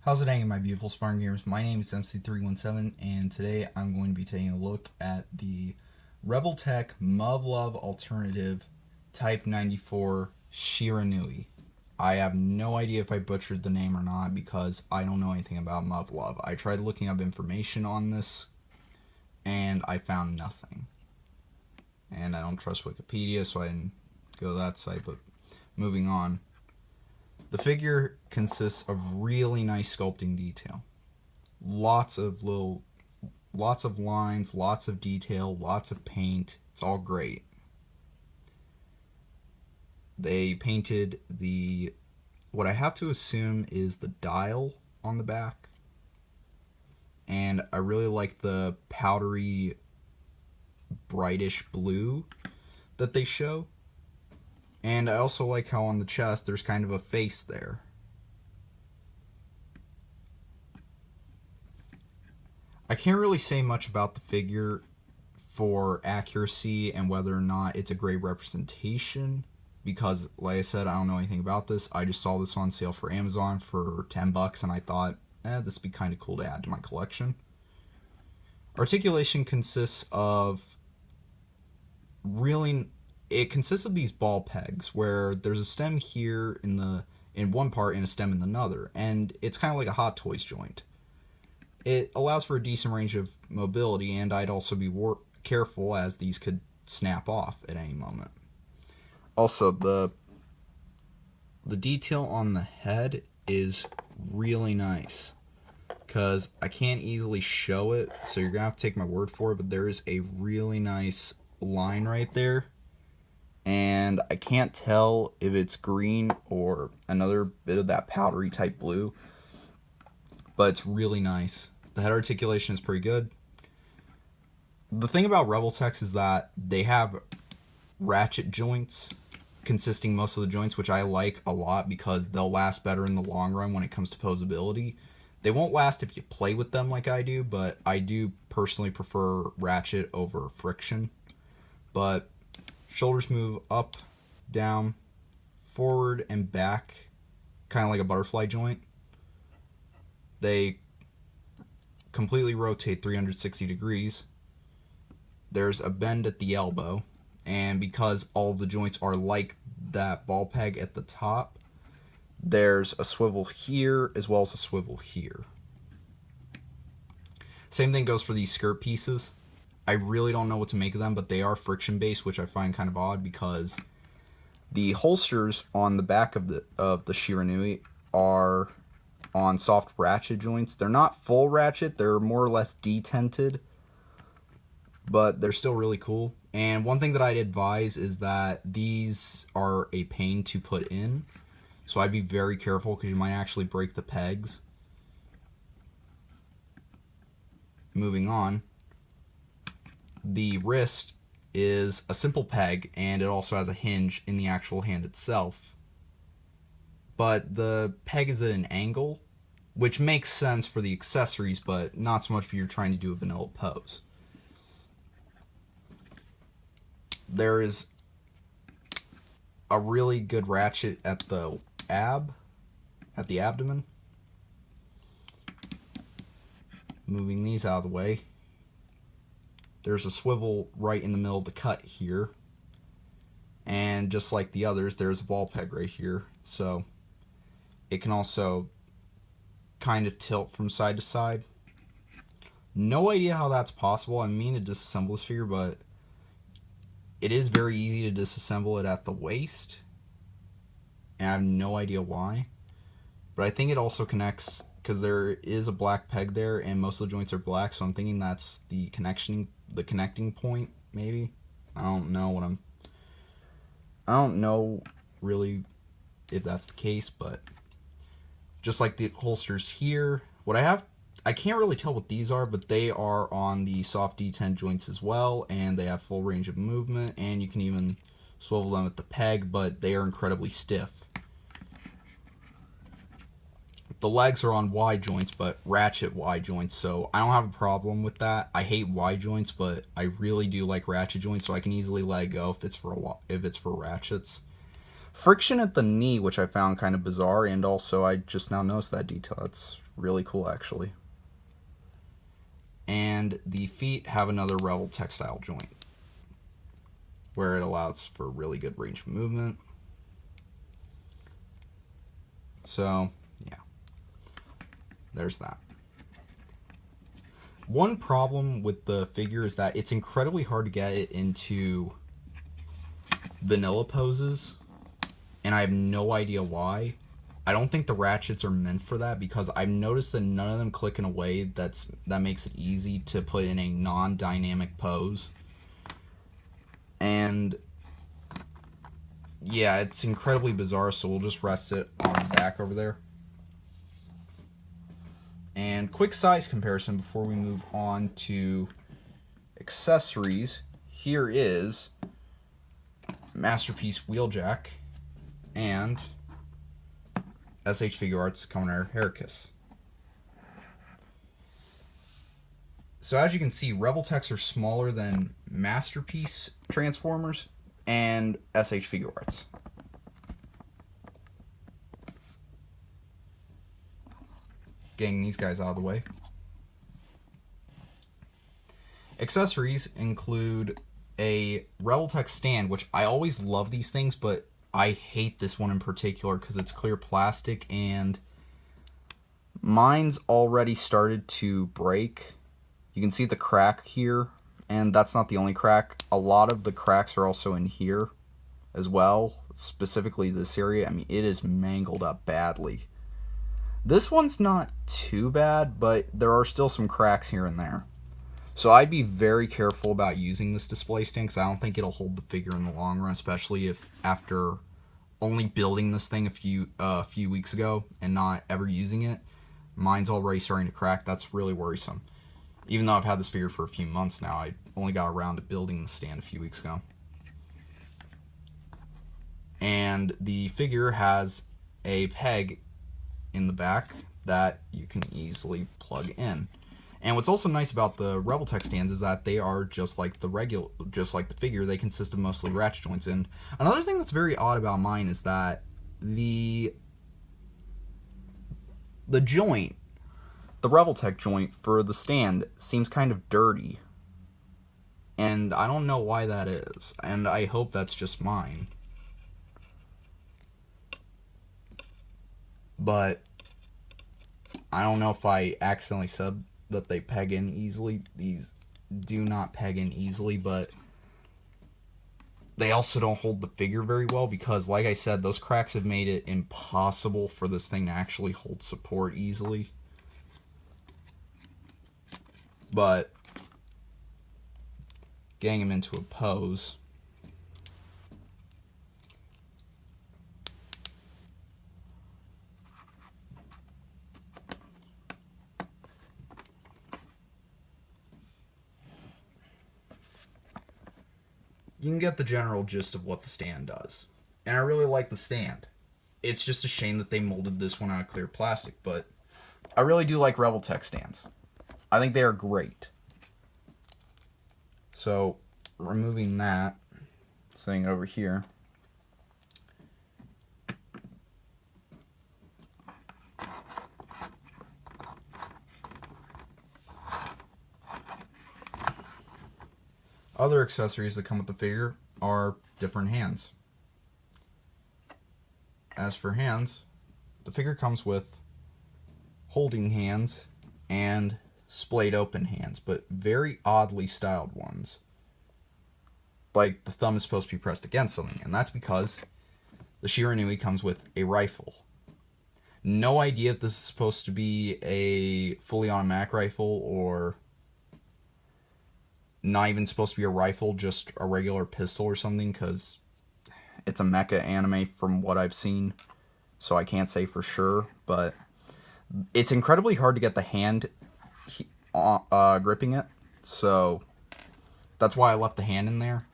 How's it hanging, my beautiful Spartan gamers? My name is MC317, and today I'm going to be taking a look at the Revoltech Muv-Luv Alternative Type-94 Shiranui. I have no idea if I butchered the name or not because I don't know anything about Muv-Luv. I tried looking up information on this, and I found nothing. And I don't trust Wikipedia, so I didn't go to that site, but moving on. The figure consists of really nice sculpting detail. Lots of lines, lots of detail, lots of paint. It's all great. They painted what I have to assume is the dial on the back. And I really like the powdery, brightish blue that they show. And I also like how on the chest there's kind of a face there. I can't really say much about the figure for accuracy and whether or not it's a great representation because, like I said, I don't know anything about this. I just saw this on sale for Amazon for $10 and I thought, this would be kind of cool to add to my collection. Articulation consists of it consists of these ball pegs where there's a stem here in one part and a stem in another, and it's kind of like a Hot Toys joint. It allows for a decent range of mobility, and I'd also be careful as these could snap off at any moment. Also, the detail on the head is really nice because I can't easily show it, so you're gonna have to take my word for it, but there is a really nice line right there, and I can't tell if it's green or another bit of that powdery type blue, but it's really nice. The head articulation is pretty good. The thing about Revoltech is that they have ratchet joints consisting most of the joints, which I like a lot because they'll last better in the long run when it comes to posability. They won't last if you play with them like I do, but I do personally prefer ratchet over friction. But shoulders move up, down, forward, and back, kind of like a butterfly joint. They completely rotate 360 degrees. There's a bend at the elbow, and because all the joints are like that ball peg at the top, there's a swivel here as well as a swivel here. Same thing goes for these skirt pieces. I really don't know what to make of them, but they are friction based, which I find kind of odd because the holsters on the back of the Shiranui are on soft ratchet joints. They're not full ratchet, they're more or less detented, but they're still really cool. And one thing that I'd advise is that these are a pain to put in, so I'd be very careful because you might actually break the pegs. Moving on, the wrist is a simple peg, and it also has a hinge in the actual hand itself. But the peg is at an angle, which makes sense for the accessories, but not so much if you're trying to do a vanilla pose. There is a really good ratchet at the abdomen. Moving these out of the way. There's a swivel right in the middle of the cut here. And just like the others, there's a ball peg right here. So it can also kind of tilt from side to side. No idea how that's possible. I mean to disassemble this figure, but it is very easy to disassemble it at the waist. And I have no idea why. But I think it also connects because there is a black peg there and most of the joints are black, so I'm thinking that's the connecting point, maybe. I don't know really if that's the case, but just like the holsters here, I can't really tell what these are, but they are on the soft D10 joints as well, and they have full range of movement, and you can even swivel them at the peg, but they are incredibly stiff. The legs are on Y joints, but ratchet Y joints, so I don't have a problem with that. I hate Y joints, but I really do like ratchet joints, so I can easily let go if it's for ratchets. Friction at the knee, which I found kind of bizarre, and also I just now noticed that detail. That's really cool, actually. And the feet have another Revoltech style joint, where it allows for really good range of movement. So, yeah, there's that. One problem with the figure is that it's incredibly hard to get it into vanilla poses, and I have no idea why. I don't think the ratchets are meant for that, because I've noticed that none of them click in a way that makes it easy to put in a non-dynamic pose. And yeah, it's incredibly bizarre, so we'll just rest it on the back over there. And quick size comparison before we move on to accessories. Here is Masterpiece Wheeljack and SH Figure Arts Kamen Rider Heracus. So as you can see, Revoltechs are smaller than Masterpiece Transformers and SH Figure Arts. Getting these guys out of the way. Accessories include a Revoltech stand, which I always love these things, but I hate this one in particular because it's clear plastic and mine's already started to break. You can see the crack here, and that's not the only crack. A lot of the cracks are also in here as well, specifically this area. I mean, it is mangled up badly. This one's not too bad, but there are still some cracks here and there. So I'd be very careful about using this display stand, because I don't think it'll hold the figure in the long run, especially if after only building this thing a few weeks ago and not ever using it, mine's already starting to crack. That's really worrisome. Even though I've had this figure for a few months now, I only got around to building the stand a few weeks ago. And the figure has a peg in the back that you can easily plug in. And what's also nice about the Revoltech stands is that they are just like the figure. They consist of mostly ratchet joints. And another thing that's very odd about mine is that the joint, the Revoltech joint for the stand, seems kind of dirty. And I don't know why that is. And I hope that's just mine. But I don't know if I accidentally said that they peg in easily. These do not peg in easily, but they also don't hold the figure very well, because like I said, those cracks have made it impossible for this thing to actually hold support easily. But getting him into a pose, you can get the general gist of what the stand does. And I really like the stand. It's just a shame that they molded this one out of clear plastic, but I really do like Revoltech stands. I think they are great. So, removing that, setting it over here. Other accessories that come with the figure are different hands. As for hands, the figure comes with holding hands and splayed open hands, but very oddly styled ones. Like the thumb is supposed to be pressed against something, and that's because the Shiranui comes with a rifle. No idea if this is supposed to be a fully automatic rifle or not even supposed to be a rifle, just a regular pistol or something, because it's a mecha anime from what I've seen, so I can't say for sure, but it's incredibly hard to get the hand gripping it, so that's why I left the hand in there.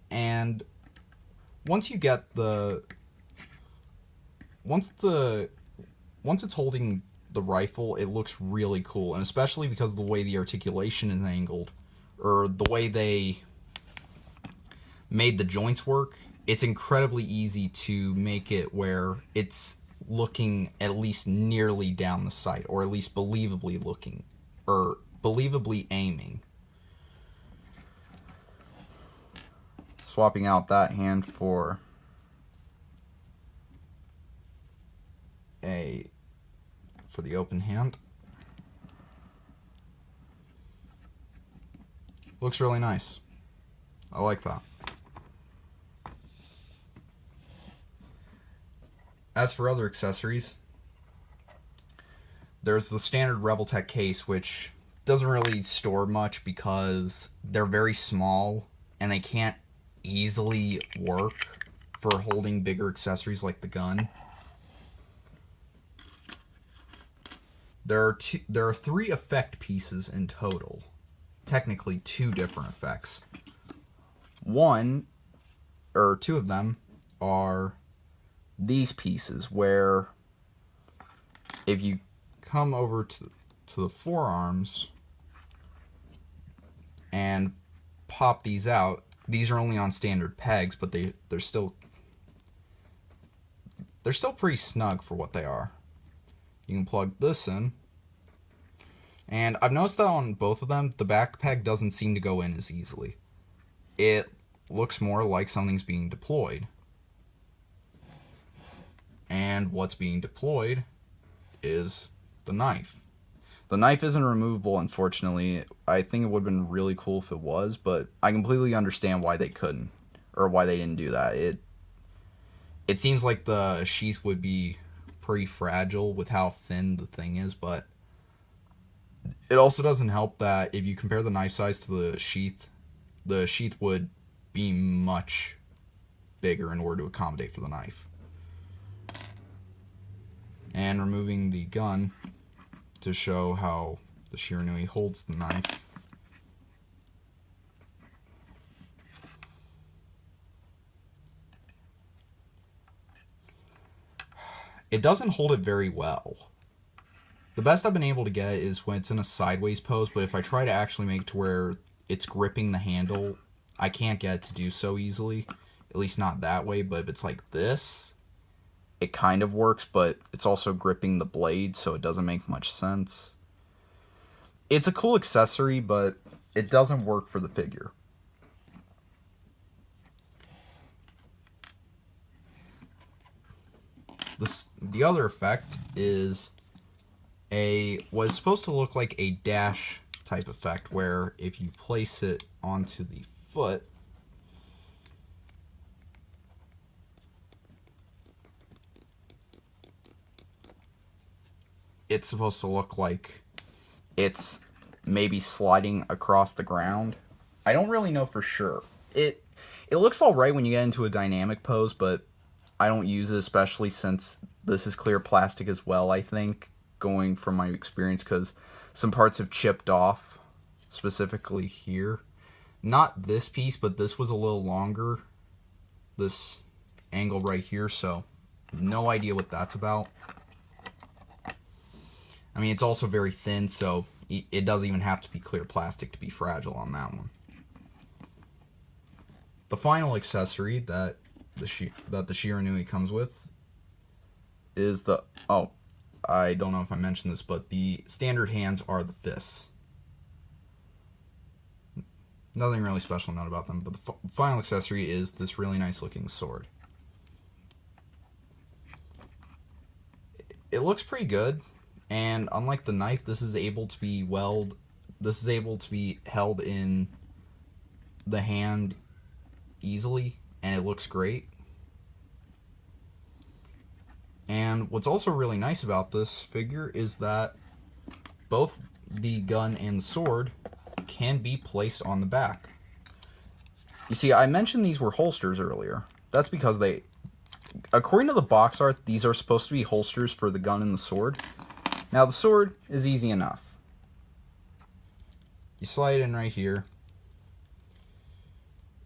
And once you get once it's holding the rifle, it looks really cool, and especially because of the way the articulation is angled, or the way they made the joints work, it's incredibly easy to make it where it's looking at least nearly down the sight, or at least believably looking, or believably aiming. Swapping out that hand for the open hand. Looks really nice. I like that. As for other accessories, there's the standard Revoltech case, which doesn't really store much because they're very small and they can't easily work for holding bigger accessories like the gun. There are 3 effect pieces in total. Technically 2 different effects. 2 of them are these pieces, where if you come over to the forearms and pop these out, these are only on standard pegs, but they're still pretty snug for what they are. You can plug this in, and I've noticed that on both of them, the back peg doesn't seem to go in as easily. It looks more like something's being deployed. And what's being deployed is the knife. The knife isn't removable, unfortunately. I think it would have been really cool if it was, but I completely understand why they couldn't, or why they didn't do that. It seems like the sheath would be pretty fragile with how thin the thing is, but it also doesn't help that if you compare the knife size to the sheath would be much bigger in order to accommodate for the knife. And removing the gun to show how the Shiranui holds the knife. It doesn't hold it very well. The best I've been able to get is when it's in a sideways pose, but if I try to actually make it to where it's gripping the handle, I can't get it to do so easily. At least not that way, but if it's like this, it kind of works, but it's also gripping the blade, so it doesn't make much sense. It's a cool accessory, but it doesn't work for the figure. The other effect is what is supposed to look like a dash type effect, where if you place it onto the foot, it's supposed to look like it's maybe sliding across the ground. I don't really know for sure. It looks alright when you get into a dynamic pose, but I don't use it, especially since this is clear plastic as well, I think, going from my experience, because some parts have chipped off, specifically here. Not this piece, but this was a little longer, this angle right here, so no idea what that's about. I mean, it's also very thin, so it doesn't even have to be clear plastic to be fragile on that one. The final accessory that the Shiranui comes with is the... Oh, I don't know if I mentioned this, but the standard hands are the fists. Nothing really special to note about them, but the final accessory is this really nice looking sword. It looks pretty good, and unlike the knife, this is able to be held in the hand easily, and it looks great. And what's also really nice about this figure is that both the gun and the sword can be placed on the back. You see, I mentioned these were holsters earlier. That's because according to the box art, these are supposed to be holsters for the gun and the sword. Now, the sword is easy enough. You slide it in right here,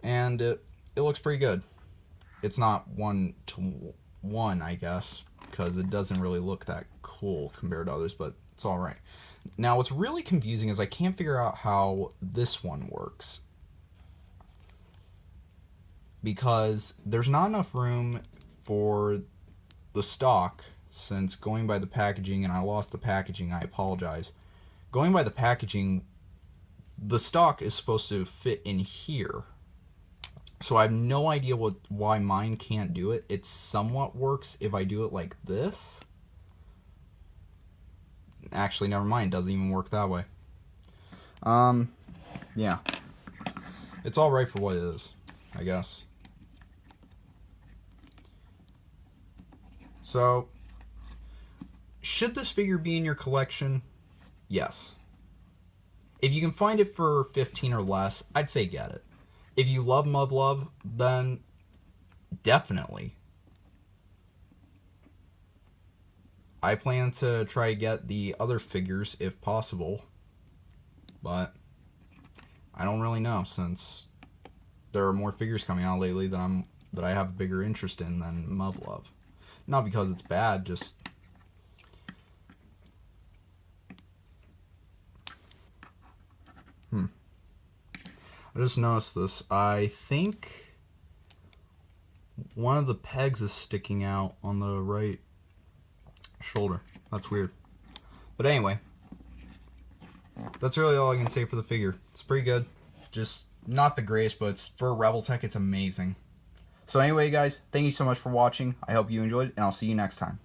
and it looks pretty good. It's not 1-to-1, I guess, because it doesn't really look that cool compared to others, but it's alright. Now, what's really confusing is I can't figure out how this one works. because there's not enough room for the stock, since going by the packaging, and I lost the packaging, I apologize. Going by the packaging, the stock is supposed to fit in here. So I have no idea why mine can't do it. It somewhat works if I do it like this. Actually, never mind. It doesn't even work that way. Yeah. It's alright for what it is, I guess. So, should this figure be in your collection? Yes. If you can find it for 15 or less, I'd say get it. If you love Muv-Luv, then definitely. I plan to try to get the other figures if possible, but I don't really know, since there are more figures coming out lately that I have a bigger interest in than Muv-Luv. Not because it's bad, just I just noticed this. I think one of the pegs is sticking out on the right shoulder. That's weird. But anyway, that's really all I can say for the figure. It's pretty good. Just not the greatest, but for Revoltech, it's amazing. So anyway, guys, thank you so much for watching. I hope you enjoyed, and I'll see you next time.